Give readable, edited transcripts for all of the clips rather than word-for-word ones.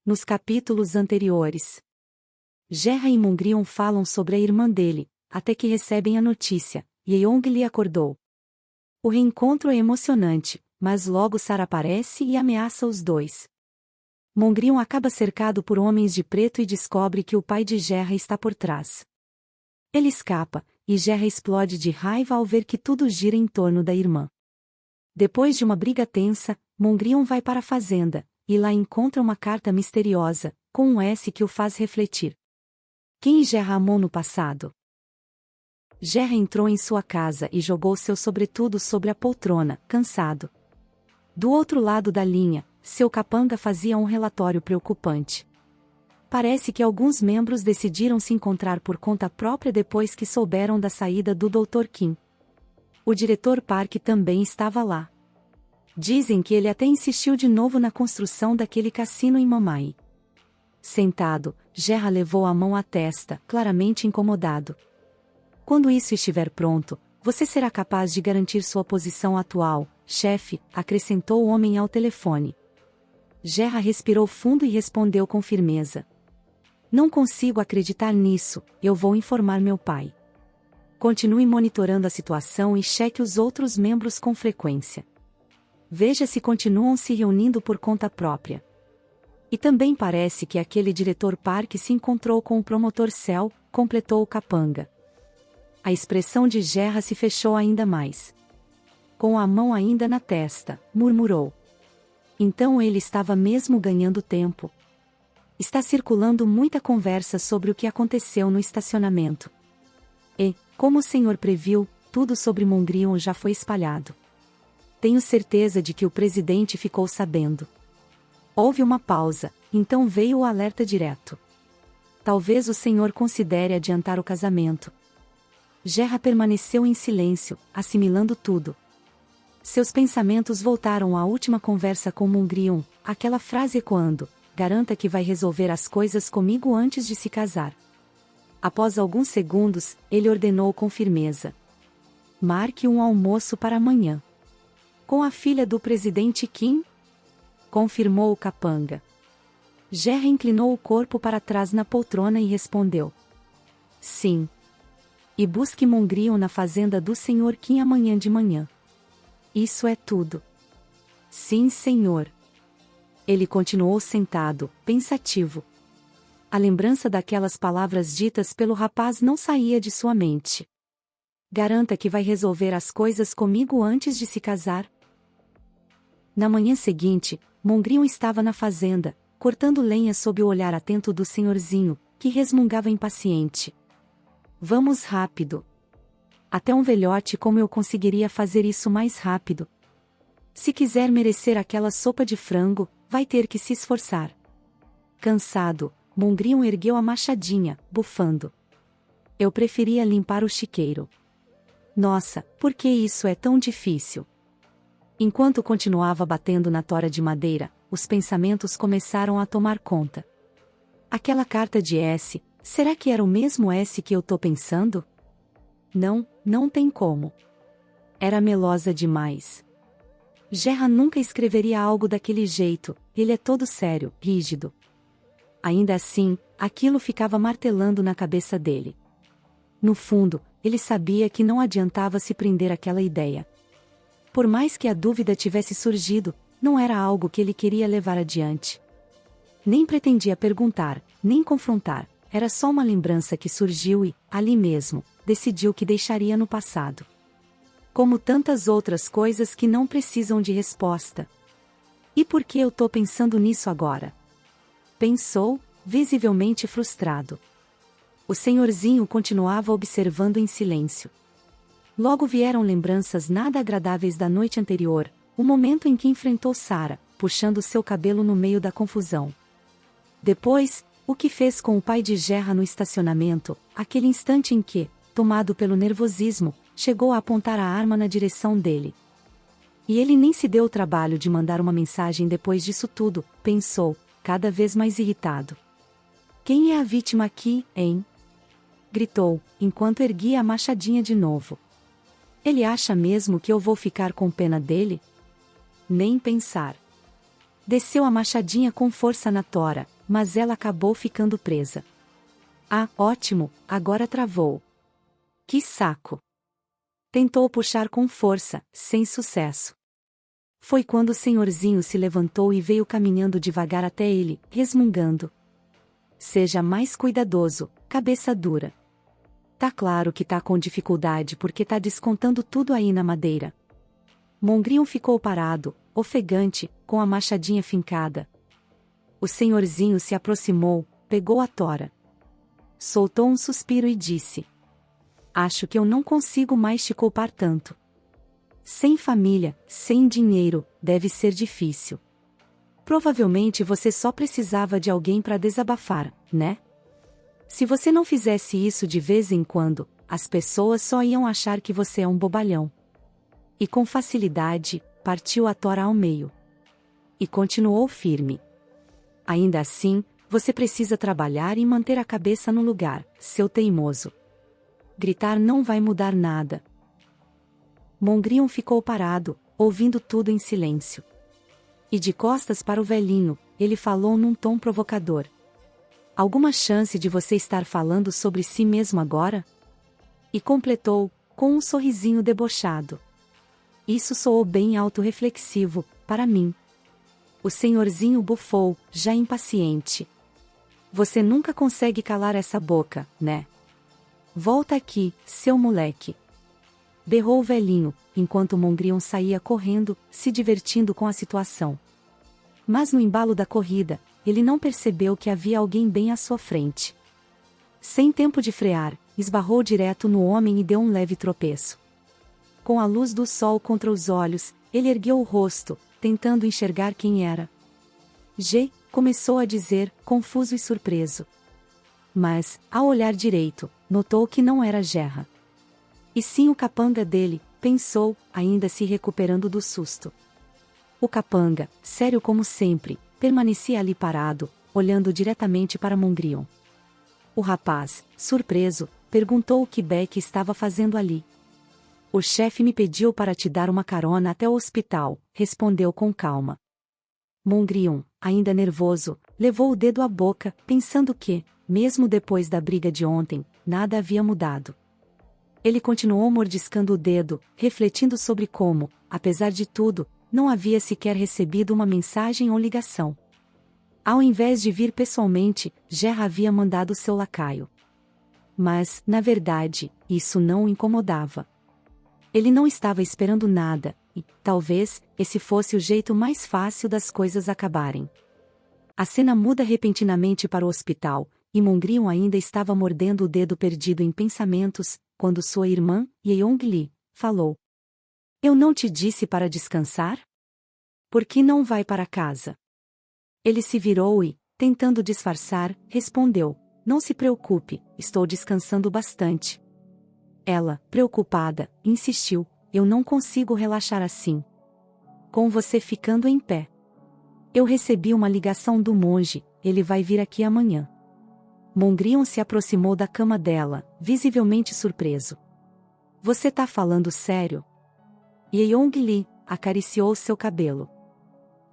Nos capítulos anteriores, Gerra e Mongrion falam sobre a irmã dele, até que recebem a notícia, Yeong lhe acordou. O reencontro é emocionante, mas logo Sara aparece e ameaça os dois. Mongrion acaba cercado por homens de preto e descobre que o pai de Gerra está por trás. Ele escapa, e Gerra explode de raiva ao ver que tudo gira em torno da irmã. Depois de uma briga tensa, Mongrion vai para a fazenda, e lá encontra uma carta misteriosa, com um S que o faz refletir. Quem Gerra amou no passado? Gerra entrou em sua casa e jogou seu sobretudo sobre a poltrona, cansado. Do outro lado da linha, seu capanga fazia um relatório preocupante. Parece que alguns membros decidiram se encontrar por conta própria depois que souberam da saída do Dr. Kim. O diretor Park também estava lá. Dizem que ele até insistiu de novo na construção daquele cassino em Mamai. Sentado, Gerra levou a mão à testa, claramente incomodado. Quando isso estiver pronto, você será capaz de garantir sua posição atual, chefe, acrescentou o homem ao telefone. Gerra respirou fundo e respondeu com firmeza. Não consigo acreditar nisso, eu vou informar meu pai. Continue monitorando a situação e cheque os outros membros com frequência. Veja se continuam se reunindo por conta própria. E também parece que aquele diretor Park se encontrou com o promotor Cell, completou o capanga. A expressão de Gerra se fechou ainda mais. Com a mão ainda na testa, murmurou. Então ele estava mesmo ganhando tempo. Está circulando muita conversa sobre o que aconteceu no estacionamento. E, como o senhor previu, tudo sobre Mongrion já foi espalhado. Tenho certeza de que o presidente ficou sabendo. Houve uma pausa, então veio o alerta direto. Talvez o senhor considere adiantar o casamento. Gerra permaneceu em silêncio, assimilando tudo. Seus pensamentos voltaram à última conversa com Mongrion, aquela frase ecoando, garanta que vai resolver as coisas comigo antes de se casar. Após alguns segundos, ele ordenou com firmeza. Marque um almoço para amanhã. Com a filha do presidente Kim? Confirmou o capanga. Gerra inclinou o corpo para trás na poltrona e respondeu. Sim. E busque Mongrion na fazenda do Sr. Kim amanhã de manhã. Isso é tudo. Sim, senhor. Ele continuou sentado, pensativo. A lembrança daquelas palavras ditas pelo rapaz não saía de sua mente. Garanta que vai resolver as coisas comigo antes de se casar? Na manhã seguinte, Mongrion estava na fazenda, cortando lenha sob o olhar atento do senhorzinho, que resmungava impaciente. Vamos rápido. Até um velhote como eu conseguiria fazer isso mais rápido. Se quiser merecer aquela sopa de frango, vai ter que se esforçar. Cansado, Mongrion ergueu a machadinha, bufando. Eu preferia limpar o chiqueiro. Nossa, por que isso é tão difícil? Enquanto continuava batendo na tora de madeira, os pensamentos começaram a tomar conta. Aquela carta de S, será que era o mesmo S que eu tô pensando? Não, não tem como. Era melosa demais. Gerra nunca escreveria algo daquele jeito, ele é todo sério, rígido. Ainda assim, aquilo ficava martelando na cabeça dele. No fundo, ele sabia que não adiantava se prender àquela ideia. Por mais que a dúvida tivesse surgido, não era algo que ele queria levar adiante. Nem pretendia perguntar, nem confrontar, era só uma lembrança que surgiu e, ali mesmo, decidiu que deixaria no passado. Como tantas outras coisas que não precisam de resposta. E por que eu tô pensando nisso agora? Pensou, visivelmente frustrado. O senhorzinho continuava observando em silêncio. Logo vieram lembranças nada agradáveis da noite anterior, o momento em que enfrentou Sara, puxando seu cabelo no meio da confusão. Depois, o que fez com o pai de Gerra no estacionamento, aquele instante em que, tomado pelo nervosismo, chegou a apontar a arma na direção dele. E ele nem se deu o trabalho de mandar uma mensagem depois disso tudo, pensou, cada vez mais irritado. Quem é a vítima aqui, hein? Gritou, enquanto erguia a machadinha de novo. Ele acha mesmo que eu vou ficar com pena dele? Nem pensar. Desceu a machadinha com força na tora, mas ela acabou ficando presa. Ah, ótimo, agora travou. Que saco! Tentou puxar com força, sem sucesso. Foi quando o senhorzinho se levantou e veio caminhando devagar até ele, resmungando. Seja mais cuidadoso, cabeça dura. Tá claro que tá com dificuldade porque tá descontando tudo aí na madeira. Mongrion ficou parado, ofegante, com a machadinha fincada. O senhorzinho se aproximou, pegou a tora. Soltou um suspiro e disse: Acho que eu não consigo mais te culpar tanto. Sem família, sem dinheiro, deve ser difícil. Provavelmente você só precisava de alguém para desabafar, né? Se você não fizesse isso de vez em quando, as pessoas só iam achar que você é um bobalhão. E com facilidade, partiu a tora ao meio. E continuou firme. Ainda assim, você precisa trabalhar e manter a cabeça no lugar, seu teimoso. Gritar não vai mudar nada. Mongrion ficou parado, ouvindo tudo em silêncio. E de costas para o velhinho, ele falou num tom provocador. Alguma chance de você estar falando sobre si mesmo agora? E completou, com um sorrisinho debochado. Isso soou bem autorreflexivo, para mim. O senhorzinho bufou, já impaciente. Você nunca consegue calar essa boca, né? Volta aqui, seu moleque. Berrou o velhinho, enquanto Mongrion saía correndo, se divertindo com a situação. Mas no embalo da corrida, ele não percebeu que havia alguém bem à sua frente. Sem tempo de frear, esbarrou direto no homem e deu um leve tropeço. Com a luz do sol contra os olhos, ele ergueu o rosto, tentando enxergar quem era. G, começou a dizer, confuso e surpreso. Mas, ao olhar direito, notou que não era Gerra. E sim o capanga dele, pensou, ainda se recuperando do susto. O capanga, sério como sempre, permanecia ali parado, olhando diretamente para Mongrion. O rapaz, surpreso, perguntou o que Beck estava fazendo ali. O chefe me pediu para te dar uma carona até o hospital, respondeu com calma. Mongrion, ainda nervoso, levou o dedo à boca, pensando que, mesmo depois da briga de ontem, nada havia mudado. Ele continuou mordiscando o dedo, refletindo sobre como, apesar de tudo, não havia sequer recebido uma mensagem ou ligação. Ao invés de vir pessoalmente, Gerra havia mandado seu lacaio. Mas, na verdade, isso não o incomodava. Ele não estava esperando nada, e, talvez, esse fosse o jeito mais fácil das coisas acabarem. A cena muda repentinamente para o hospital, e Mongrion ainda estava mordendo o dedo perdido em pensamentos, quando sua irmã, Yeong-li, falou. Eu não te disse para descansar? Por que não vai para casa? Ele se virou e, tentando disfarçar, respondeu, não se preocupe, estou descansando bastante. Ela, preocupada, insistiu, eu não consigo relaxar assim. Com você ficando em pé. Eu recebi uma ligação do monge, ele vai vir aqui amanhã. Mongrion se aproximou da cama dela, visivelmente surpreso. Você tá falando sério? Yeong-li acariciou seu cabelo.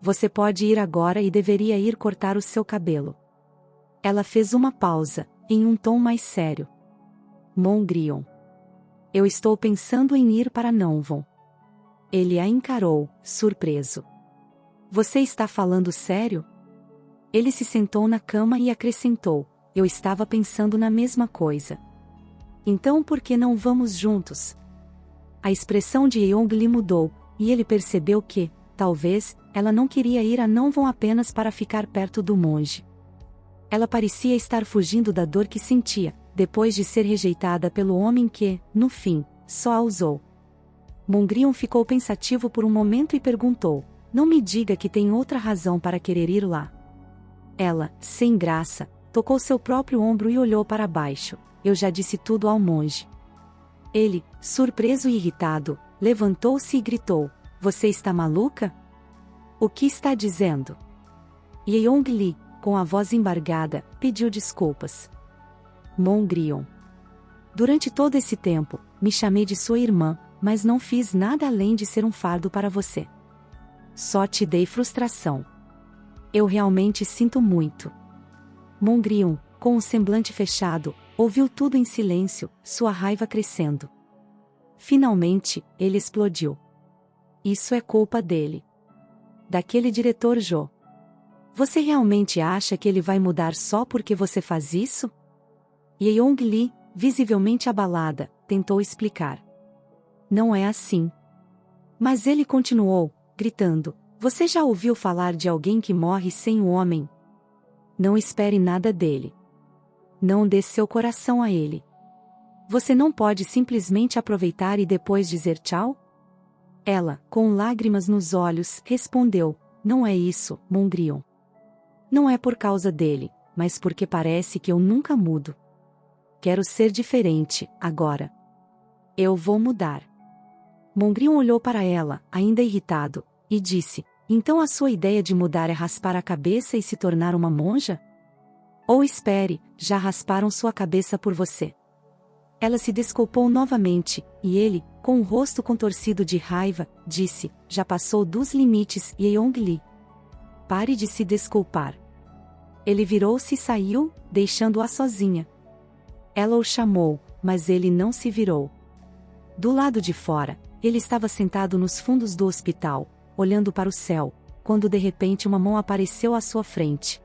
Você pode ir agora e deveria ir cortar o seu cabelo. Ela fez uma pausa, em um tom mais sério. Mongrion. Eu estou pensando em ir para Nonvon. Ele a encarou, surpreso. Você está falando sério? Ele se sentou na cama e acrescentou, eu estava pensando na mesma coisa. Então por que não vamos juntos? A expressão de Yeong-li mudou, e ele percebeu que, talvez, ela não queria ir a Nonvon apenas para ficar perto do monge. Ela parecia estar fugindo da dor que sentia, depois de ser rejeitada pelo homem que, no fim, só a usou. Mongrion ficou pensativo por um momento e perguntou, não me diga que tem outra razão para querer ir lá. Ela, sem graça, tocou seu próprio ombro e olhou para baixo, eu já disse tudo ao monge. Ele, surpreso e irritado, levantou-se e gritou, você está maluca? O que está dizendo? Yeong-li, com a voz embargada, pediu desculpas. Mongrion. Durante todo esse tempo, me chamei de sua irmã, mas não fiz nada além de ser um fardo para você. Só te dei frustração. Eu realmente sinto muito. Mongrion, com o semblante fechado, ouviu tudo em silêncio, sua raiva crescendo. Finalmente, ele explodiu. Isso é culpa dele. Daquele diretor Jo. Você realmente acha que ele vai mudar só porque você faz isso? Yeong-li, visivelmente abalada, tentou explicar. Não é assim. Mas ele continuou, gritando, você já ouviu falar de alguém que morre sem um homem? Não espere nada dele. Não dê seu coração a ele. Você não pode simplesmente aproveitar e depois dizer tchau? Ela, com lágrimas nos olhos, respondeu, não é isso, Mongrion. Não é por causa dele, mas porque parece que eu nunca mudo. Quero ser diferente, agora. Eu vou mudar. Mongrion olhou para ela, ainda irritado, e disse, então a sua ideia de mudar é raspar a cabeça e se tornar uma monja? Ou espere, já rasparam sua cabeça por você. Ela se desculpou novamente, e ele, com o rosto contorcido de raiva, disse, já passou dos limites, Yeong-li. Pare de se desculpar. Ele virou-se e saiu, deixando-a sozinha. Ela o chamou, mas ele não se virou. Do lado de fora, ele estava sentado nos fundos do hospital, olhando para o céu, quando de repente uma mão apareceu à sua frente.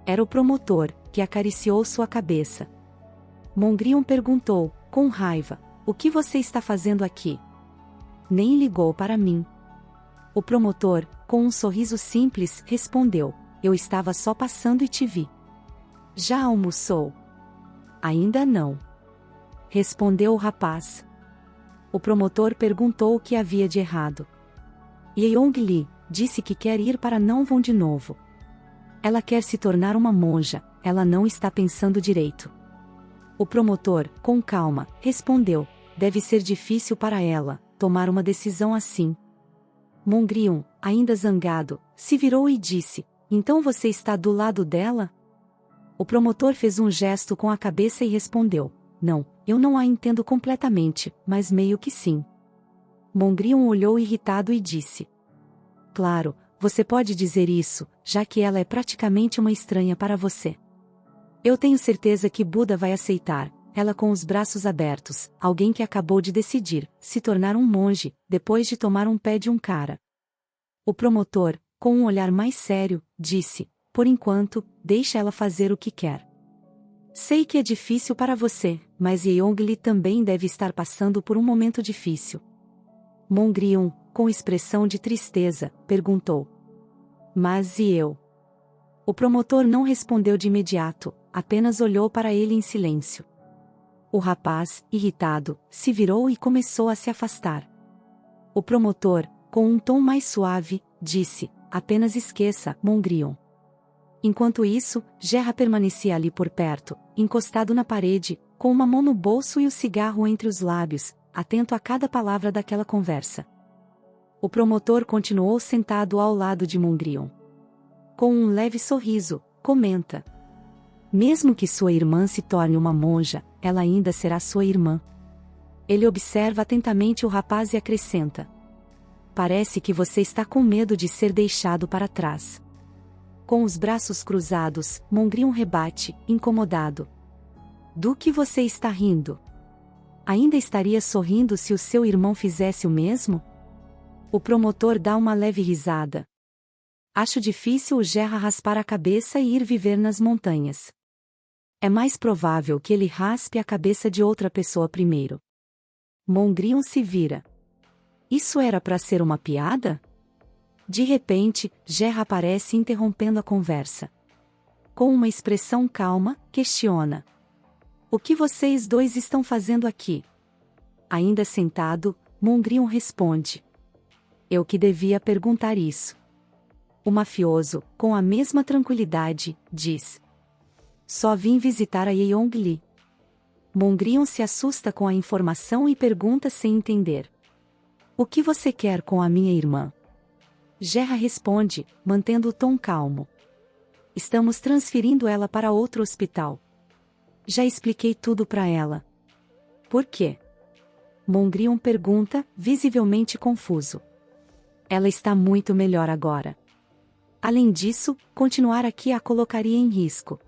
Era o promotor, que acariciou sua cabeça. Mongrion perguntou, com raiva, o que você está fazendo aqui? Nem ligou para mim. O promotor, com um sorriso simples, respondeu, eu estava só passando e te vi. Já almoçou? Ainda não. Respondeu o rapaz. O promotor perguntou o que havia de errado. Yeong-li disse que quer ir para Nonwon de novo. Ela quer se tornar uma monja, ela não está pensando direito. O promotor, com calma, respondeu, deve ser difícil para ela, tomar uma decisão assim. Mongrion, ainda zangado, se virou e disse, então você está do lado dela? O promotor fez um gesto com a cabeça e respondeu, não, eu não a entendo completamente, mas meio que sim. Mongrion olhou irritado e disse, claro, você pode dizer isso, já que ela é praticamente uma estranha para você. Eu tenho certeza que Buda vai aceitar, ela com os braços abertos, alguém que acabou de decidir se tornar um monge, depois de tomar um pé de um cara. O promotor, com um olhar mais sério, disse, por enquanto, deixa ela fazer o que quer. Sei que é difícil para você, mas Yeong-li também deve estar passando por um momento difícil. Mongrion, com expressão de tristeza, perguntou. Mas e eu? O promotor não respondeu de imediato, apenas olhou para ele em silêncio. O rapaz, irritado, se virou e começou a se afastar. O promotor, com um tom mais suave, disse, apenas esqueça, Mongrion. Enquanto isso, Gerra permanecia ali por perto, encostado na parede, com uma mão no bolso e o cigarro entre os lábios, atento a cada palavra daquela conversa. O promotor continuou sentado ao lado de Mongrion. Com um leve sorriso, comenta. Mesmo que sua irmã se torne uma monja, ela ainda será sua irmã. Ele observa atentamente o rapaz e acrescenta. Parece que você está com medo de ser deixado para trás. Com os braços cruzados, Mongrion rebate, incomodado. Do que você está rindo? Ainda estaria sorrindo se o seu irmão fizesse o mesmo? O promotor dá uma leve risada. Acho difícil o Gerra raspar a cabeça e ir viver nas montanhas. É mais provável que ele raspe a cabeça de outra pessoa primeiro. Mongrion se vira. Isso era para ser uma piada? De repente, Gerra aparece interrompendo a conversa. Com uma expressão calma, questiona. O que vocês dois estão fazendo aqui? Ainda sentado, Mongrion responde. Eu que devia perguntar isso. O mafioso, com a mesma tranquilidade, diz. Só vim visitar a Yeong-li. Mongrion se assusta com a informação e pergunta sem entender. O que você quer com a minha irmã? Gerra responde, mantendo o tom calmo. Estamos transferindo ela para outro hospital. Já expliquei tudo para ela. Por quê? Mongrion pergunta, visivelmente confuso. Ela está muito melhor agora. Além disso, continuar aqui a colocaria em risco.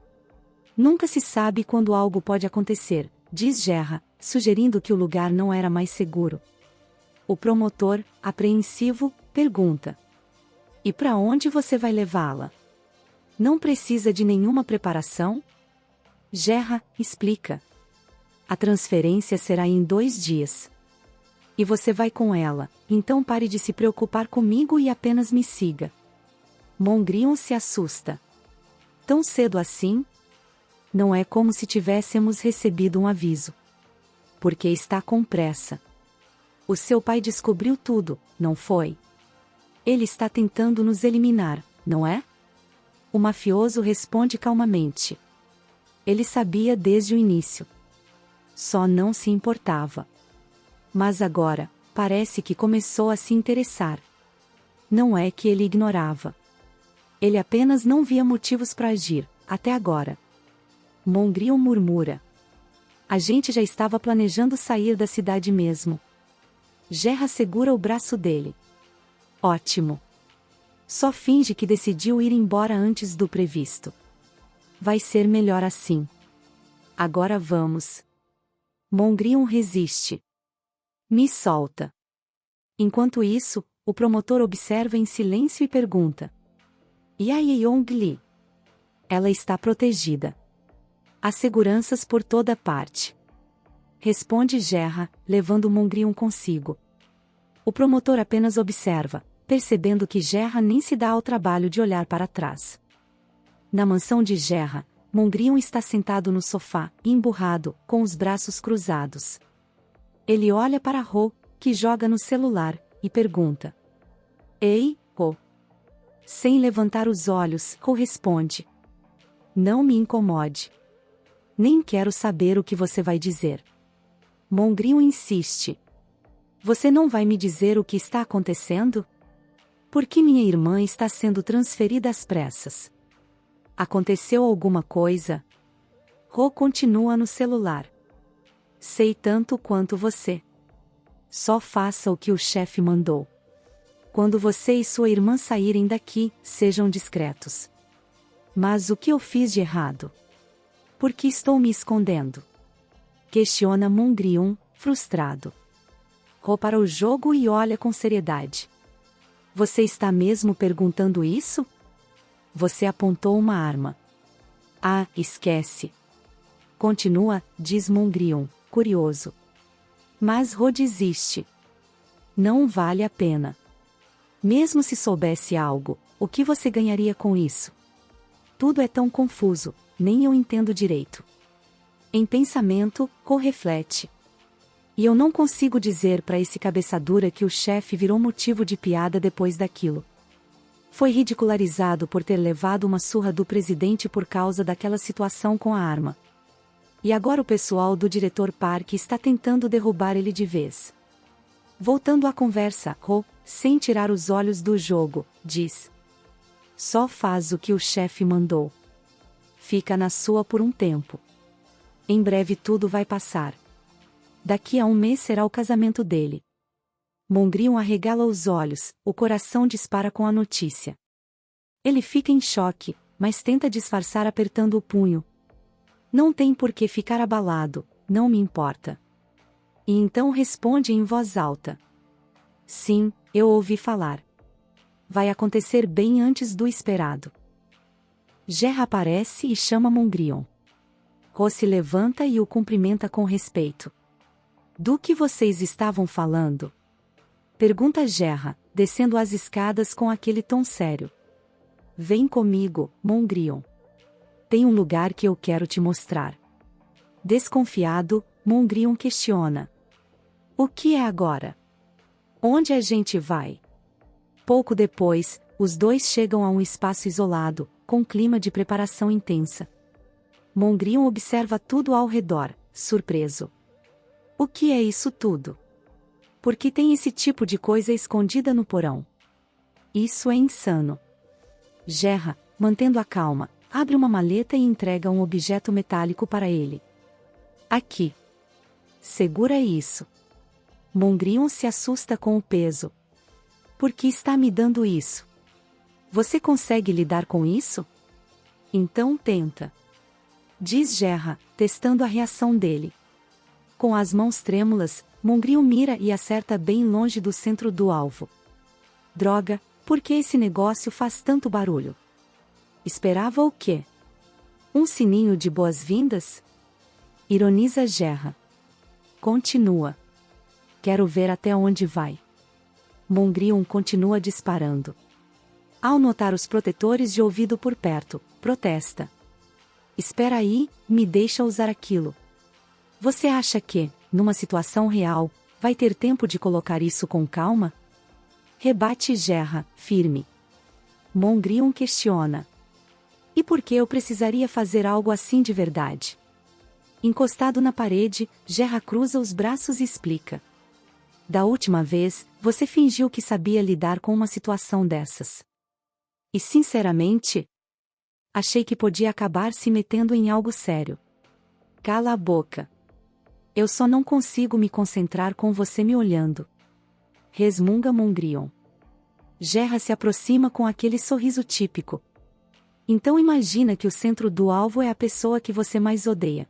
Nunca se sabe quando algo pode acontecer, diz Gerra, sugerindo que o lugar não era mais seguro. O promotor, apreensivo, pergunta: e para onde você vai levá-la? Não precisa de nenhuma preparação? Gerra explica: a transferência será em 2 dias. E você vai com ela, então pare de se preocupar comigo e apenas me siga. Mongrion se assusta. Tão cedo assim? Não é como se tivéssemos recebido um aviso. Porque está com pressa. O seu pai descobriu tudo, não foi? Ele está tentando nos eliminar, não é? O mafioso responde calmamente. Ele sabia desde o início. Só não se importava. Mas agora, parece que começou a se interessar. Não é que ele ignorava. Ele apenas não via motivos para agir, até agora. Mongrion murmura. A gente já estava planejando sair da cidade mesmo. Gerra segura o braço dele. Ótimo. Só finge que decidiu ir embora antes do previsto. Vai ser melhor assim. Agora vamos. Mongrion resiste. Me solta. Enquanto isso, o promotor observa em silêncio e pergunta: e a Yeong-li? Ela está protegida. Há seguranças por toda parte. Responde Gerra, levando Mongrion consigo. O promotor apenas observa, percebendo que Gerra nem se dá ao trabalho de olhar para trás. Na mansão de Gerra, Mongrion está sentado no sofá, emburrado, com os braços cruzados. Ele olha para Ho, que joga no celular, e pergunta: ei, Ho? Sem levantar os olhos, Ho responde: não me incomode. Nem quero saber o que você vai dizer. Mongrion insiste: você não vai me dizer o que está acontecendo? Por que minha irmã está sendo transferida às pressas? Aconteceu alguma coisa? Ho continua no celular. Sei tanto quanto você. Só faça o que o chefe mandou. Quando você e sua irmã saírem daqui, sejam discretos. Mas o que eu fiz de errado? Por que estou me escondendo? Questiona Mongrion, frustrado. Ho para o jogo e olha com seriedade. Você está mesmo perguntando isso? Você apontou uma arma. Ah, esquece. Continua, diz Mongrion, curioso. Mas Ho desiste. Não vale a pena. Mesmo se soubesse algo, o que você ganharia com isso? Tudo é tão confuso, nem eu entendo direito. Em pensamento, Ho reflete. E eu não consigo dizer para esse cabeça dura que o chefe virou motivo de piada depois daquilo. Foi ridicularizado por ter levado uma surra do presidente por causa daquela situação com a arma. E agora o pessoal do diretor Park está tentando derrubar ele de vez. Voltando à conversa, Ho, sem tirar os olhos do jogo, diz: só faz o que o chefe mandou. Fica na sua por um tempo. Em breve tudo vai passar. Daqui a um mês será o casamento dele. Mongrion arregala os olhos, o coração dispara com a notícia. Ele fica em choque, mas tenta disfarçar apertando o punho. Não tem por que ficar abalado, não me importa. E então responde em voz alta: sim, eu ouvi falar. Vai acontecer bem antes do esperado. Gerra aparece e chama Mongrion. Ho se levanta e o cumprimenta com respeito. Do que vocês estavam falando? Pergunta Gerra, descendo as escadas com aquele tom sério. Vem comigo, Mongrion. Tem um lugar que eu quero te mostrar. Desconfiado, Mongrion questiona. O que é agora? Onde a gente vai? Pouco depois, os dois chegam a um espaço isolado, com clima de preparação intensa. Mongrion observa tudo ao redor, surpreso. O que é isso tudo? Por que tem esse tipo de coisa escondida no porão? Isso é insano. Gerra, mantendo a calma, abre uma maleta e entrega um objeto metálico para ele. Aqui. Segura isso. Mongrion se assusta com o peso. Por que está me dando isso? Você consegue lidar com isso? Então tenta. diz Gerra, testando a reação dele. Com as mãos trêmulas, Mongrion mira e acerta bem longe do centro do alvo. Droga, por que esse negócio faz tanto barulho? Esperava o quê? Um sininho de boas-vindas? Ironiza Gerra. Continua. Quero ver até onde vai. Mongrion continua disparando. Ao notar os protetores de ouvido por perto, protesta. Espera aí, me deixa usar aquilo. Você acha que, numa situação real, vai ter tempo de colocar isso com calma? Rebate Gerra, firme. Mongrion questiona. E por que eu precisaria fazer algo assim de verdade? Encostado na parede, Gerra cruza os braços e explica. Da última vez, você fingiu que sabia lidar com uma situação dessas. E sinceramente, achei que podia acabar se metendo em algo sério. Cala a boca. Eu só não consigo me concentrar com você me olhando. Resmunga Mongrion. Gerra se aproxima com aquele sorriso típico. Então imagina que o centro do alvo é a pessoa que você mais odeia.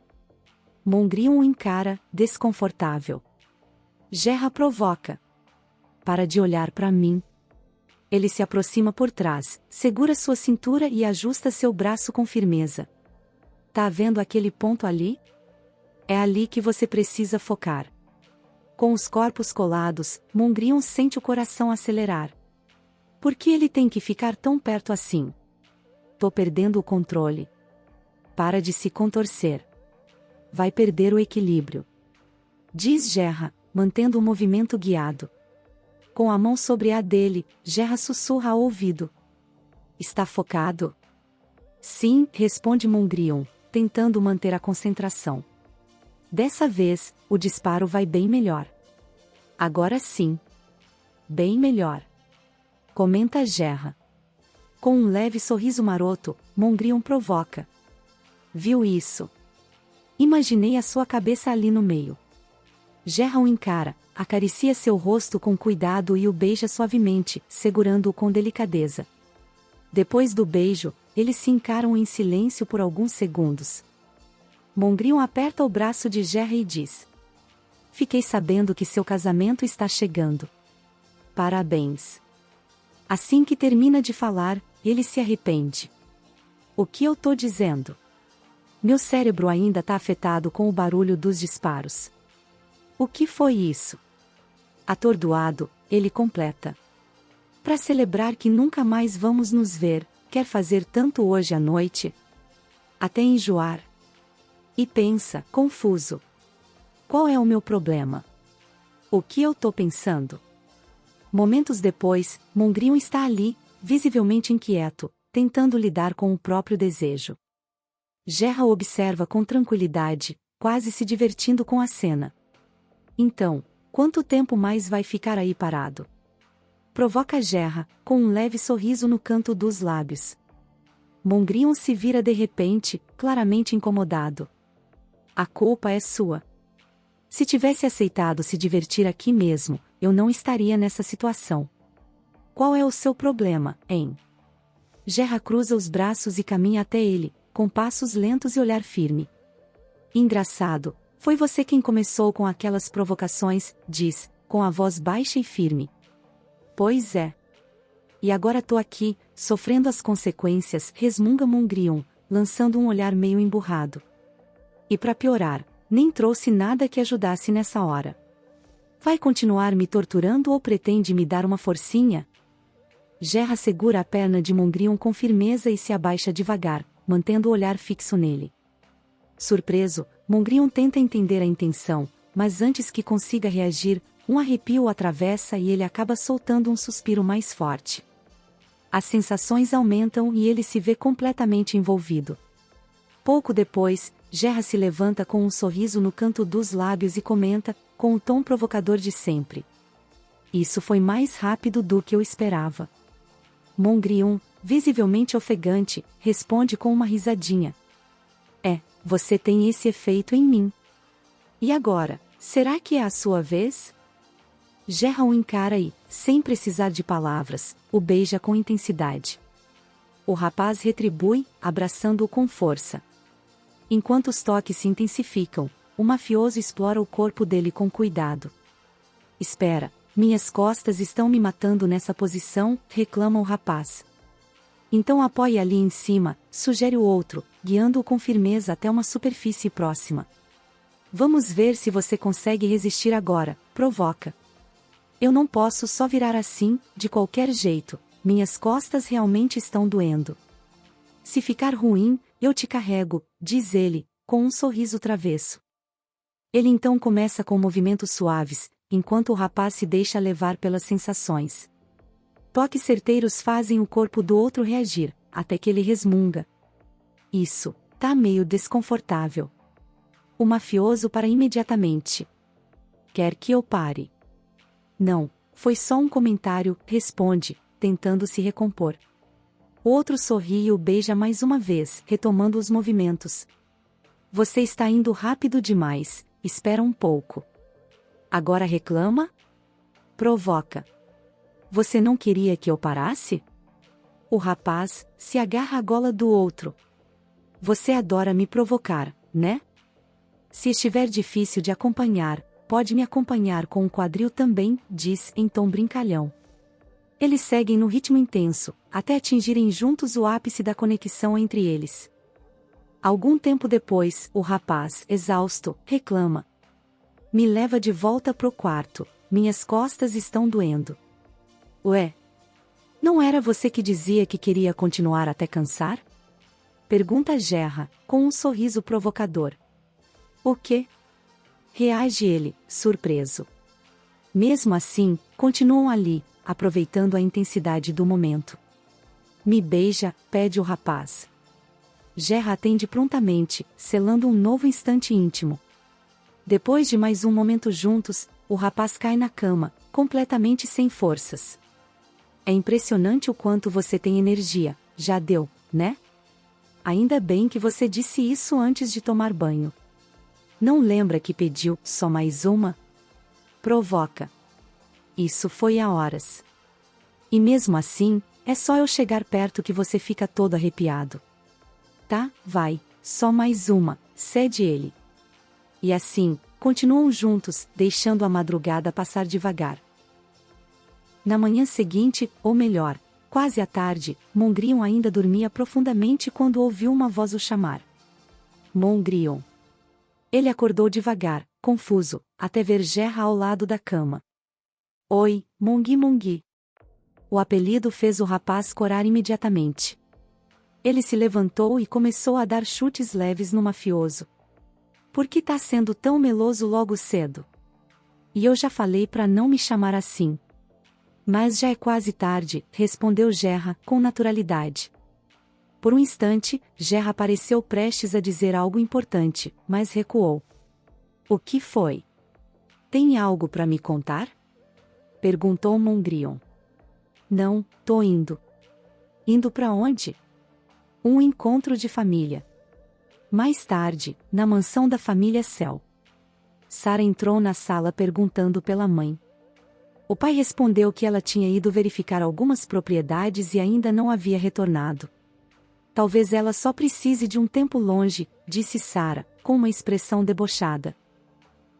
Mongrion o encara, desconfortável. Gerra provoca. Para de olhar para mim. Ele se aproxima por trás, segura sua cintura e ajusta seu braço com firmeza. Tá vendo aquele ponto ali? É ali que você precisa focar. Com os corpos colados, Mongrion sente o coração acelerar. Por que ele tem que ficar tão perto assim? Tô perdendo o controle. Para de se contorcer. Vai perder o equilíbrio. Diz Gerra, mantendo o movimento guiado. Com a mão sobre a dele, Gerra sussurra ao ouvido. Está focado? Sim, responde Mongrion, tentando manter a concentração. Dessa vez, o disparo vai bem melhor. Agora sim. Bem melhor. Comenta Gerra. Com um leve sorriso maroto, Mongrion provoca. Viu isso? Imaginei a sua cabeça ali no meio. Gerra o encara, acaricia seu rosto com cuidado e o beija suavemente, segurando-o com delicadeza. Depois do beijo, eles se encaram em silêncio por alguns segundos. Mongrion aperta o braço de Gerra e diz. Fiquei sabendo que seu casamento está chegando. Parabéns. Assim que termina de falar, ele se arrepende. O que eu tô dizendo? Meu cérebro ainda tá afetado com o barulho dos disparos. O que foi isso? Atordoado, ele completa. Para celebrar que nunca mais vamos nos ver, quer fazer tanto hoje à noite? Até enjoar. E pensa, confuso. Qual é o meu problema? O que eu tô pensando? Momentos depois, Mongrion está ali, visivelmente inquieto, tentando lidar com o próprio desejo. Gerra o observa com tranquilidade, quase se divertindo com a cena. Então, quanto tempo mais vai ficar aí parado? Provoca Gerra, com um leve sorriso no canto dos lábios. Mongrion se vira de repente, claramente incomodado. A culpa é sua. Se tivesse aceitado se divertir aqui mesmo, eu não estaria nessa situação. Qual é o seu problema, hein? Gerra cruza os braços e caminha até ele, com passos lentos e olhar firme. Engraçado, foi você quem começou com aquelas provocações, diz, com a voz baixa e firme. Pois é. E agora tô aqui, sofrendo as consequências, resmunga Mongrion, lançando um olhar meio emburrado. E para piorar, nem trouxe nada que ajudasse nessa hora. Vai continuar me torturando ou pretende me dar uma forcinha? Gerra segura a perna de Mongrion com firmeza e se abaixa devagar, mantendo o olhar fixo nele. Surpreso, Mongrion tenta entender a intenção, mas antes que consiga reagir, um arrepio o atravessa e ele acaba soltando um suspiro mais forte. As sensações aumentam e ele se vê completamente envolvido. Pouco depois, Gerra se levanta com um sorriso no canto dos lábios e comenta, com o tom provocador de sempre. Isso foi mais rápido do que eu esperava. Mongrion, visivelmente ofegante, responde com uma risadinha. É, você tem esse efeito em mim. E agora, será que é a sua vez? Gerra o encara e, sem precisar de palavras, o beija com intensidade. O rapaz retribui, abraçando-o com força. Enquanto os toques se intensificam, o mafioso explora o corpo dele com cuidado. Espera, minhas costas estão me matando nessa posição, reclama o rapaz. Então apoie ali em cima, sugere o outro, guiando-o com firmeza até uma superfície próxima. Vamos ver se você consegue resistir agora, provoca. Eu não posso só virar assim, de qualquer jeito, minhas costas realmente estão doendo. Se ficar ruim, eu te carrego, diz ele, com um sorriso travesso. Ele então começa com movimentos suaves, enquanto o rapaz se deixa levar pelas sensações. Toques certeiros fazem o corpo do outro reagir, até que ele resmunga. Isso, tá meio desconfortável. O mafioso para imediatamente. Quer que eu pare? Não, foi só um comentário, responde, tentando se recompor. O outro sorri e o beija mais uma vez, retomando os movimentos. Você está indo rápido demais, espera um pouco. Agora reclama? Provoca. Você não queria que eu parasse? O rapaz se agarra à gola do outro. Você adora me provocar, né? Se estiver difícil de acompanhar, pode me acompanhar com o quadril também, diz em tom brincalhão. Eles seguem no ritmo intenso, até atingirem juntos o ápice da conexão entre eles. Algum tempo depois, o rapaz, exausto, reclama. Me leva de volta pro quarto, minhas costas estão doendo. Ué? Não era você que dizia que queria continuar até cansar? Pergunta Gerra, com um sorriso provocador. O quê? Reage ele, surpreso. Mesmo assim, continuam ali, aproveitando a intensidade do momento. Me beija, pede o rapaz. Gerra atende prontamente, selando um novo instante íntimo. Depois de mais um momento juntos, o rapaz cai na cama, completamente sem forças. É impressionante o quanto você tem energia, já deu, né? Ainda bem que você disse isso antes de tomar banho. Não lembra que pediu só mais uma? Provoca. Isso foi há horas. E mesmo assim, é só eu chegar perto que você fica todo arrepiado. Tá, vai, só mais uma, cede ele. E assim, continuam juntos, deixando a madrugada passar devagar. Na manhã seguinte, ou melhor, quase à tarde, Mongrion ainda dormia profundamente quando ouviu uma voz o chamar. Mongrion. Ele acordou devagar, confuso, até ver Gerra ao lado da cama. Oi, Mongui Mongui. O apelido fez o rapaz corar imediatamente. Ele se levantou e começou a dar chutes leves no mafioso. Por que tá sendo tão meloso logo cedo? E eu já falei pra não me chamar assim. Mas já é quase tarde, respondeu Gerra, com naturalidade. Por um instante, Gerra pareceu prestes a dizer algo importante, mas recuou. O que foi? Tem algo pra me contar? Perguntou Mongrion. Não, tô indo. Indo pra onde? Um encontro de família. Mais tarde, na mansão da família Cell. Sara entrou na sala perguntando pela mãe. O pai respondeu que ela tinha ido verificar algumas propriedades e ainda não havia retornado. Talvez ela só precise de um tempo longe, disse Sara, com uma expressão debochada.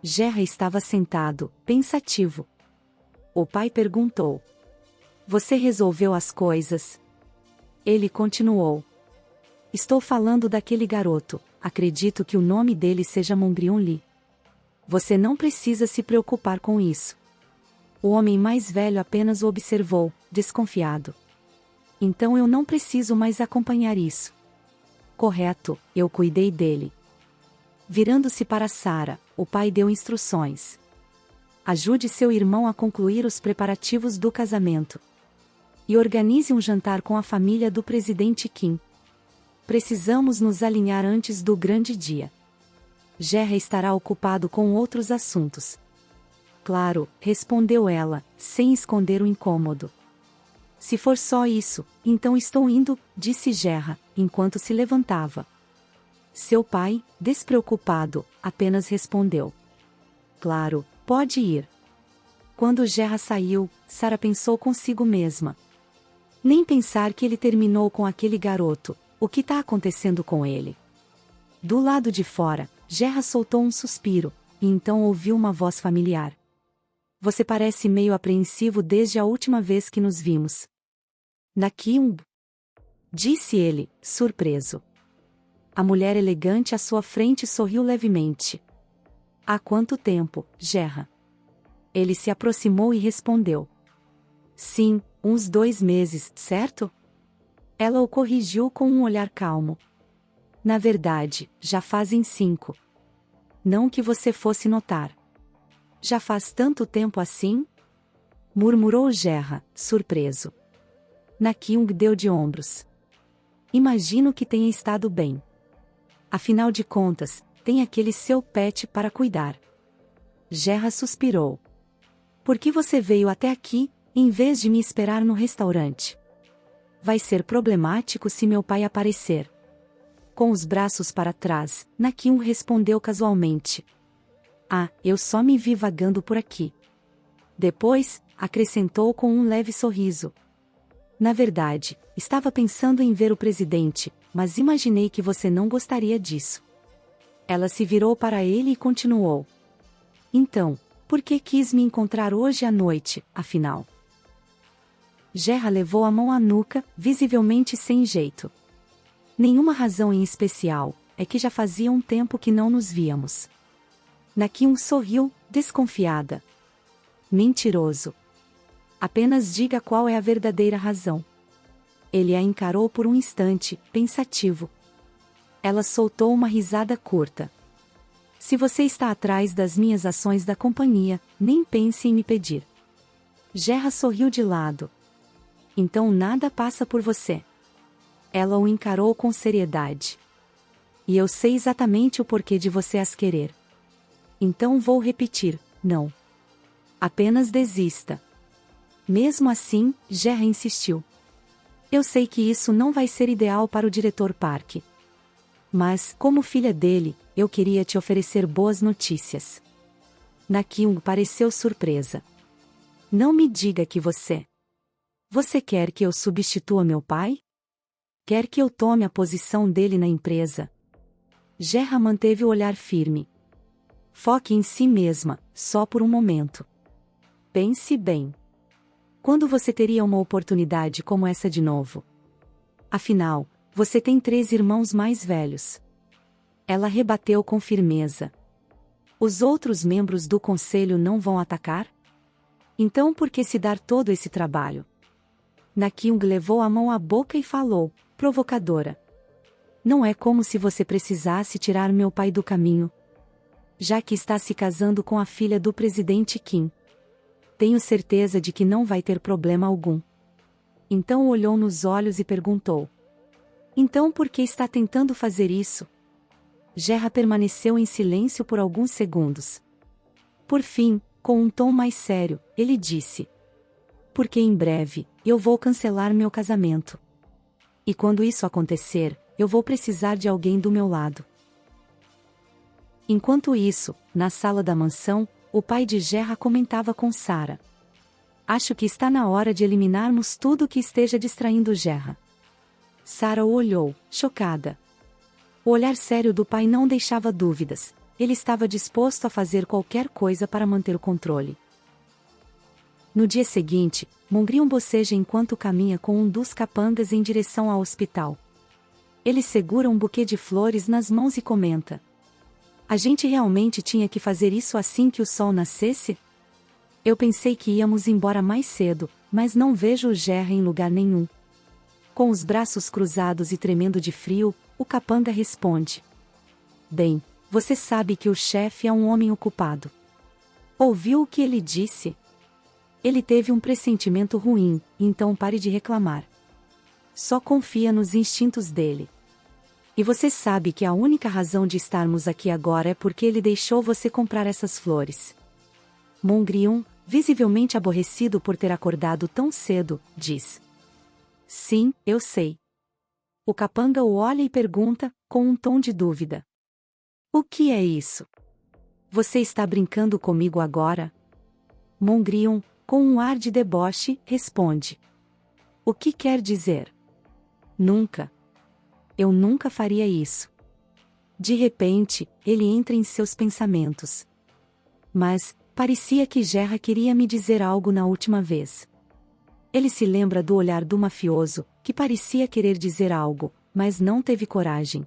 Gerra estava sentado, pensativo. O pai perguntou. Você resolveu as coisas? Ele continuou. Estou falando daquele garoto, acredito que o nome dele seja Mongrion Lee. Você não precisa se preocupar com isso. O homem mais velho apenas o observou, desconfiado. Então eu não preciso mais acompanhar isso. Correto, eu cuidei dele. Virando-se para Sara, o pai deu instruções. Ajude seu irmão a concluir os preparativos do casamento. E organize um jantar com a família do presidente Kim. Precisamos nos alinhar antes do grande dia. Gerra estará ocupado com outros assuntos. Claro, respondeu ela, sem esconder o incômodo. Se for só isso, então estou indo, disse Gerra, enquanto se levantava. Seu pai, despreocupado, apenas respondeu. Claro, pode ir. Quando Gerra saiu, Sara pensou consigo mesma. Nem pensar que ele terminou com aquele garoto, o que está acontecendo com ele? Do lado de fora, Gerra soltou um suspiro, e então ouviu uma voz familiar. Você parece meio apreensivo desde a última vez que nos vimos. Nakyung? Disse ele, surpreso. A mulher elegante à sua frente sorriu levemente. Há quanto tempo, Gerra? Ele se aproximou e respondeu. Sim, uns 2 meses, certo? Ela o corrigiu com um olhar calmo. Na verdade, já fazem 5. Não que você fosse notar. Já faz tanto tempo assim? Murmurou Gerra, surpreso. Nakyung deu de ombros. Imagino que tenha estado bem. Afinal de contas, tem aquele seu pet para cuidar. Gerra suspirou. Por que você veio até aqui, em vez de me esperar no restaurante? Vai ser problemático se meu pai aparecer. Com os braços para trás, Nakyung respondeu casualmente. Ah, eu só me vi vagando por aqui. Depois, acrescentou com um leve sorriso. Na verdade, estava pensando em ver o presidente, mas imaginei que você não gostaria disso. Ela se virou para ele e continuou. Então, por que quis me encontrar hoje à noite, afinal? Gerra levou a mão à nuca, visivelmente sem jeito. Nenhuma razão em especial, é que já fazia um tempo que não nos víamos. Nakyung sorriu, desconfiada. Mentiroso. Apenas diga qual é a verdadeira razão. Ele a encarou por um instante, pensativo. Ela soltou uma risada curta. Se você está atrás das minhas ações da companhia, nem pense em me pedir. Gerra sorriu de lado. Então nada passa por você. Ela o encarou com seriedade. E eu sei exatamente o porquê de você as querer. Então vou repetir, não. Apenas desista. Mesmo assim, Gerra insistiu. Eu sei que isso não vai ser ideal para o diretor Park. Mas, como filha dele, eu queria te oferecer boas notícias. Nakyung pareceu surpresa. Não me diga que você... Você quer que eu substitua meu pai? Quer que eu tome a posição dele na empresa? Gerra manteve o olhar firme. Foque em si mesma, só por um momento. Pense bem. Quando você teria uma oportunidade como essa de novo? Afinal, você tem 3 irmãos mais velhos. Ela rebateu com firmeza. Os outros membros do conselho não vão atacar? Então por que se dar todo esse trabalho? Nakyung levou a mão à boca e falou, provocadora. Não é como se você precisasse tirar meu pai do caminho. Já que está se casando com a filha do presidente Kim. Tenho certeza de que não vai ter problema algum. Então olhou nos olhos e perguntou. Então por que está tentando fazer isso? Gerra permaneceu em silêncio por alguns segundos. Por fim, com um tom mais sério, ele disse. Porque em breve, eu vou cancelar meu casamento. E quando isso acontecer, eu vou precisar de alguém do meu lado. Enquanto isso, na sala da mansão, o pai de Gerra comentava com Sarah. Acho que está na hora de eliminarmos tudo que esteja distraindo Gerra. Sarah o olhou, chocada. O olhar sério do pai não deixava dúvidas. Ele estava disposto a fazer qualquer coisa para manter o controle. No dia seguinte, Mongrion boceja enquanto caminha com um dos capangas em direção ao hospital. Ele segura um buquê de flores nas mãos e comenta. A gente realmente tinha que fazer isso assim que o sol nascesse? Eu pensei que íamos embora mais cedo, mas não vejo o Gerra em lugar nenhum. Com os braços cruzados e tremendo de frio, o capanga responde. Bem, você sabe que o chefe é um homem ocupado. Ouviu o que ele disse? Ele teve um pressentimento ruim, então pare de reclamar. Só confia nos instintos dele. E você sabe que a única razão de estarmos aqui agora é porque ele deixou você comprar essas flores. Mongrion, visivelmente aborrecido por ter acordado tão cedo, diz. Sim, eu sei. O capanga o olha e pergunta, com um tom de dúvida. O que é isso? Você está brincando comigo agora? Mongrion, com um ar de deboche, responde. O que quer dizer? Nunca. Eu nunca faria isso. De repente, ele entra em seus pensamentos. Mas, parecia que Gerra queria me dizer algo na última vez. Ele se lembra do olhar do mafioso, que parecia querer dizer algo, mas não teve coragem.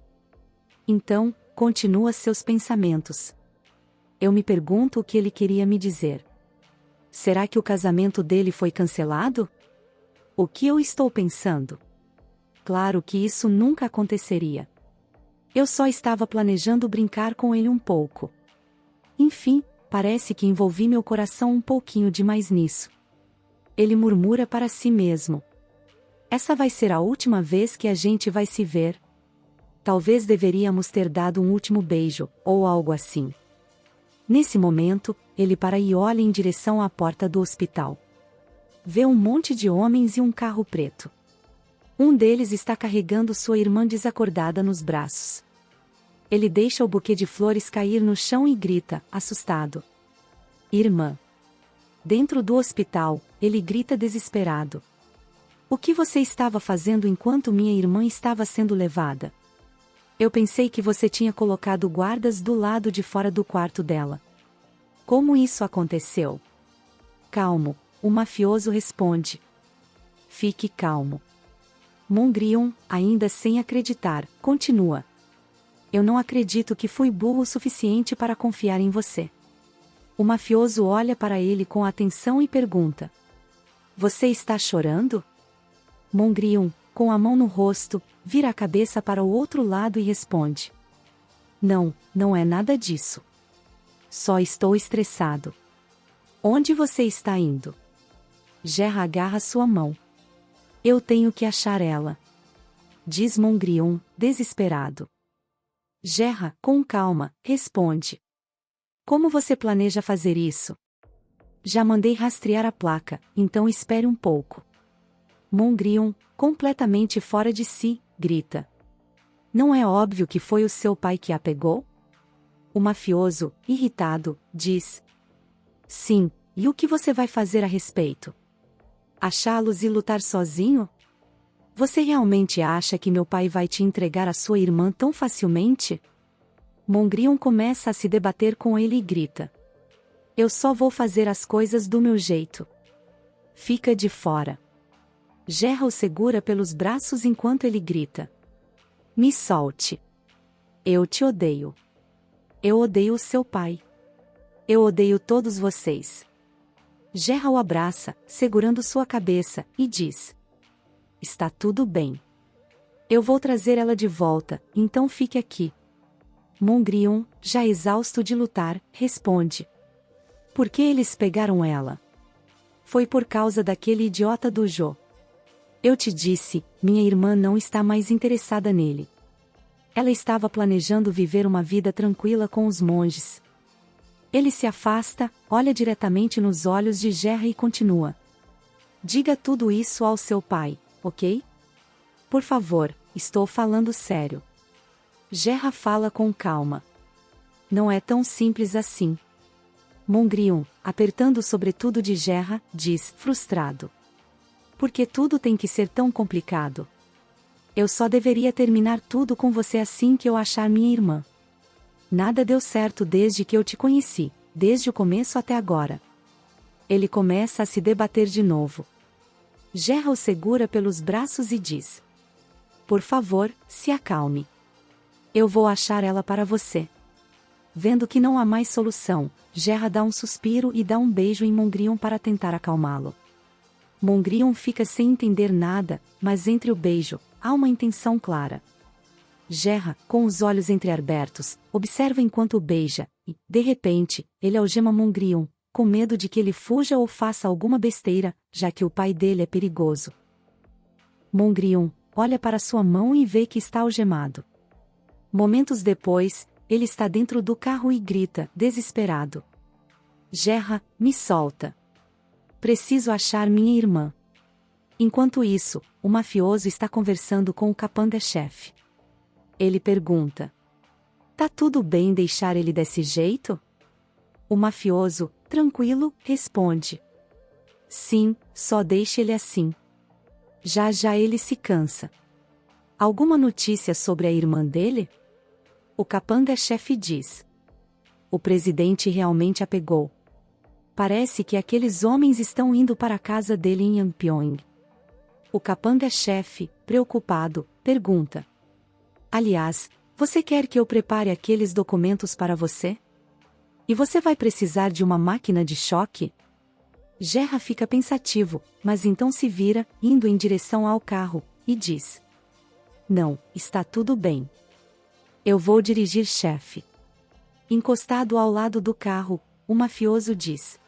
Então, continua seus pensamentos. Eu me pergunto o que ele queria me dizer. Será que o casamento dele foi cancelado? O que eu estou pensando? Claro que isso nunca aconteceria. Eu só estava planejando brincar com ele um pouco. Enfim, parece que envolvi meu coração um pouquinho demais nisso. Ele murmura para si mesmo. Essa vai ser a última vez que a gente vai se ver. Talvez deveríamos ter dado um último beijo, ou algo assim. Nesse momento, ele para e olha em direção à porta do hospital. Vê um monte de homens e um carro preto. Um deles está carregando sua irmã desacordada nos braços. Ele deixa o buquê de flores cair no chão e grita, assustado. Irmã. Dentro do hospital, ele grita desesperado. O que você estava fazendo enquanto minha irmã estava sendo levada? Eu pensei que você tinha colocado guardas do lado de fora do quarto dela. Como isso aconteceu? Calmo, o mafioso responde. Fique calmo. Mongrion, ainda sem acreditar, continua. Eu não acredito que fui burro o suficiente para confiar em você. O mafioso olha para ele com atenção e pergunta. Você está chorando? Mongrion, com a mão no rosto, vira a cabeça para o outro lado e responde. Não, não é nada disso. Só estou estressado. Onde você está indo? Gerra agarra sua mão. Eu tenho que achar ela. Diz Mongrion, desesperado. Gerra, com calma, responde. Como você planeja fazer isso? Já mandei rastrear a placa, então espere um pouco. Mongrion, completamente fora de si, grita. Não é óbvio que foi o seu pai que a pegou? O mafioso, irritado, diz. Sim, e o que você vai fazer a respeito? Achá-los e lutar sozinho? Você realmente acha que meu pai vai te entregar a sua irmã tão facilmente? Mongrion começa a se debater com ele e grita. Eu só vou fazer as coisas do meu jeito. Fica de fora. Gerra o segura pelos braços enquanto ele grita. Me solte. Eu te odeio. Eu odeio o seu pai. Eu odeio todos vocês. Gerra o abraça, segurando sua cabeça, e diz. Está tudo bem. Eu vou trazer ela de volta, então fique aqui. Mongrion, já exausto de lutar, responde. Por que eles pegaram ela? Foi por causa daquele idiota do Jo. Eu te disse, minha irmã não está mais interessada nele. Ela estava planejando viver uma vida tranquila com os monges. Ele se afasta, olha diretamente nos olhos de Gerra e continua. Diga tudo isso ao seu pai, ok? Por favor, estou falando sério. Gerra fala com calma. Não é tão simples assim. Mongrion, apertando o sobretudo de Gerra, diz, frustrado. Por que tudo tem que ser tão complicado? Eu só deveria terminar tudo com você assim que eu achar minha irmã. Nada deu certo desde que eu te conheci, desde o começo até agora. Ele começa a se debater de novo. Gerra o segura pelos braços e diz. Por favor, se acalme. Eu vou achar ela para você. Vendo que não há mais solução, Gerra dá um suspiro e dá um beijo em Mongrion para tentar acalmá-lo. Mongrion fica sem entender nada, mas entre o beijo, há uma intenção clara. Gerra, com os olhos entreabertos, observa enquanto o beija, e, de repente, ele algema Mongrion, com medo de que ele fuja ou faça alguma besteira, já que o pai dele é perigoso. Mongrion olha para sua mão e vê que está algemado. Momentos depois, ele está dentro do carro e grita, desesperado. Gerra, me solta. Preciso achar minha irmã. Enquanto isso, o mafioso está conversando com o capanga-chefe. Ele pergunta. Tá tudo bem deixar ele desse jeito? O mafioso, tranquilo, responde. Sim, só deixe ele assim. Já já ele se cansa. Alguma notícia sobre a irmã dele? O capanga-chefe diz. O presidente realmente a pegou. Parece que aqueles homens estão indo para a casa dele em Yangpyeong. O capanga-chefe, preocupado, pergunta. Aliás, você quer que eu prepare aqueles documentos para você? E você vai precisar de uma máquina de choque? Gerra fica pensativo, mas então se vira, indo em direção ao carro, e diz. Não, está tudo bem. Eu vou dirigir, chefe. Encostado ao lado do carro, o mafioso diz.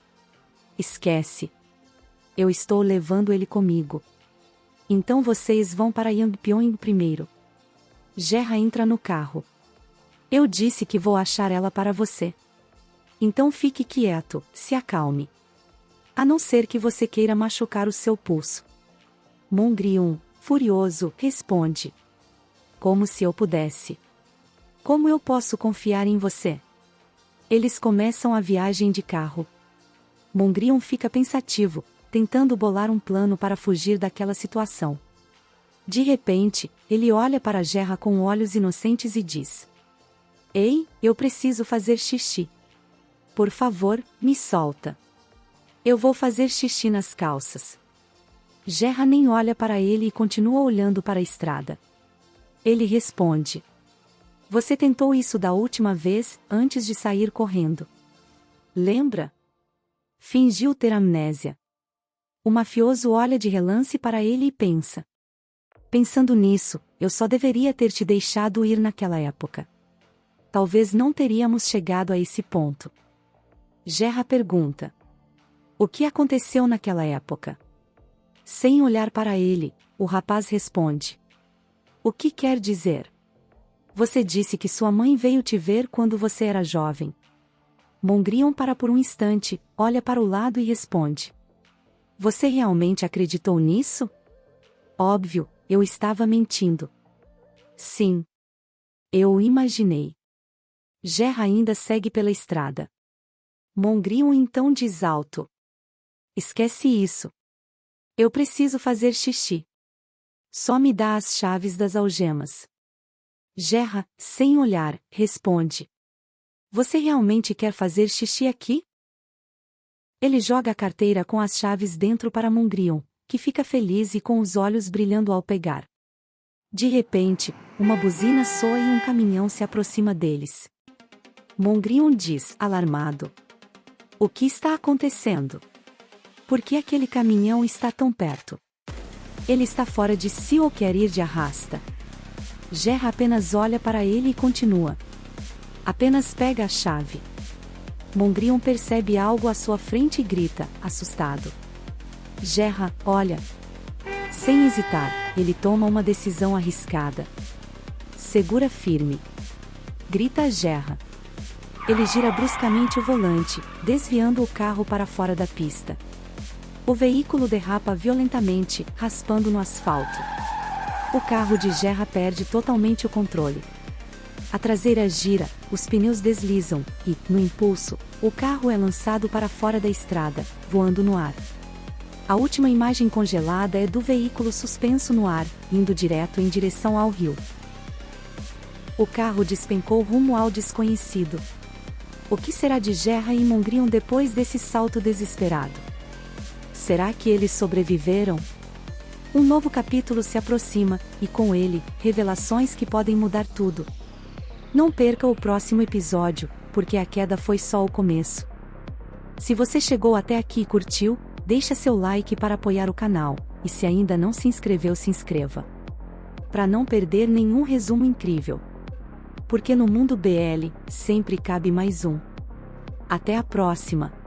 Esquece. Eu estou levando ele comigo. Então vocês vão para Yangpyeong primeiro. Gerra entra no carro. Eu disse que vou achar ela para você. Então fique quieto, se acalme. A não ser que você queira machucar o seu pulso. Mongryun, furioso, responde. Como se eu pudesse. Como eu posso confiar em você? Eles começam a viagem de carro. Mongryun fica pensativo, tentando bolar um plano para fugir daquela situação. De repente, ele olha para Gerra com olhos inocentes e diz. Ei, eu preciso fazer xixi. Por favor, me solta. Eu vou fazer xixi nas calças. Gerra nem olha para ele e continua olhando para a estrada. Ele responde. Você tentou isso da última vez, antes de sair correndo. Lembra? Fingiu ter amnésia. O mafioso olha de relance para ele e pensa. Pensando nisso, eu só deveria ter te deixado ir naquela época. Talvez não teríamos chegado a esse ponto. Gerra pergunta. O que aconteceu naquela época? Sem olhar para ele, o rapaz responde. O que quer dizer? Você disse que sua mãe veio te ver quando você era jovem. Mongryun para por um instante, olha para o lado e responde. Você realmente acreditou nisso? Óbvio, eu estava mentindo. Sim. Eu o imaginei. Gerra ainda segue pela estrada. Mongryun então diz alto. Esquece isso. Eu preciso fazer xixi. Só me dá as chaves das algemas. Gerra, sem olhar, responde. Você realmente quer fazer xixi aqui? Ele joga a carteira com as chaves dentro para Mongryun, que fica feliz e com os olhos brilhando ao pegar. De repente, uma buzina soa e um caminhão se aproxima deles. Mongryun diz, alarmado. O que está acontecendo? Por que aquele caminhão está tão perto? Ele está fora de si ou quer ir de arrasta? Gerra apenas olha para ele e continua. Apenas pega a chave. Mongryun percebe algo à sua frente e grita, assustado. Gerra, olha. Sem hesitar, ele toma uma decisão arriscada. Segura firme. Grita Gerra. Ele gira bruscamente o volante, desviando o carro para fora da pista. O veículo derrapa violentamente, raspando no asfalto. O carro de Gerra perde totalmente o controle. A traseira gira, os pneus deslizam, e, no impulso, o carro é lançado para fora da estrada, voando no ar. A última imagem congelada é do veículo suspenso no ar, indo direto em direção ao rio. O carro despencou rumo ao desconhecido. O que será de Gerra e Mongryun depois desse salto desesperado? Será que eles sobreviveram? Um novo capítulo se aproxima, e com ele, revelações que podem mudar tudo. Não perca o próximo episódio, porque a queda foi só o começo. Se você chegou até aqui e curtiu, deixa seu like para apoiar o canal, e se ainda não se inscreveu, se inscreva. Para não perder nenhum resumo incrível. Porque no mundo BL, sempre cabe mais um. Até a próxima!